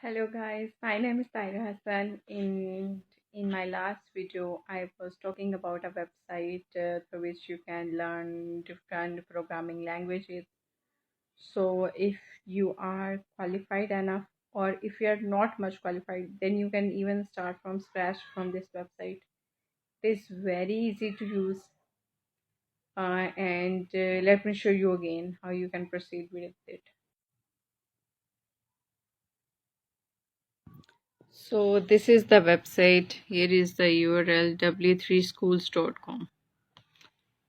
Hello guys, my name is Taira Hassan. In my last video, I was talking about a website through which you can learn different programming languages. So if you are qualified enough, or if you are not much qualified, then you can even start from scratch from this website. It is very easy to use, and let me show you again how you can proceed with it. So this is the website. Here is the URL w3schools.com.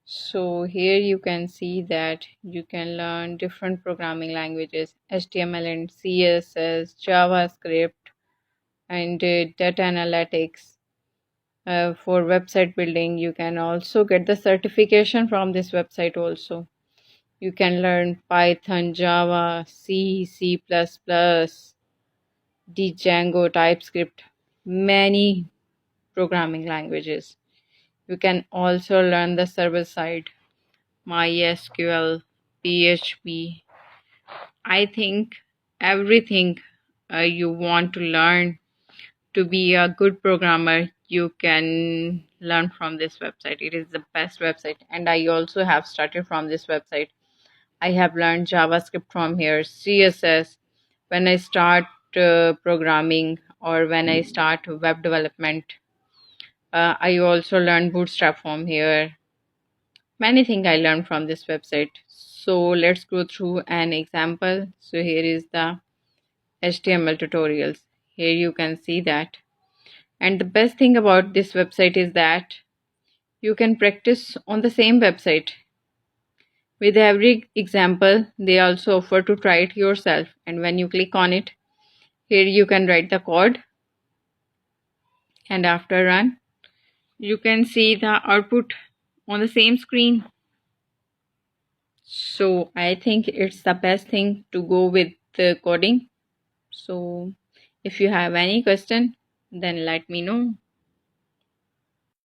So here you can see that you can learn different programming languages, HTML and CSS, JavaScript, and data analytics. For website building, you can also get the certification from this website also. You can learn Python, Java, C++, Django, TypeScript, many programming languages. You can also learn the server side, MySQL, PHP. I think everything you want to learn to be a good programmer, you can learn from this website. It is the best website, and I also have started from this website. I have learned JavaScript from here, CSS. When I start programming or when I start web development, I also learned Bootstrap from here. Many things I learned from this website. So let's go through an example. So here is the HTML tutorials. Here you can see that. And the best thing about this website is that you can practice on the same website. With every example, they also offer to try it yourself. And when you click on it, here you can write the code. And after run, you can see the output on the same screen. So I think it's the best thing to go with the coding. So if you have any question, then let me know.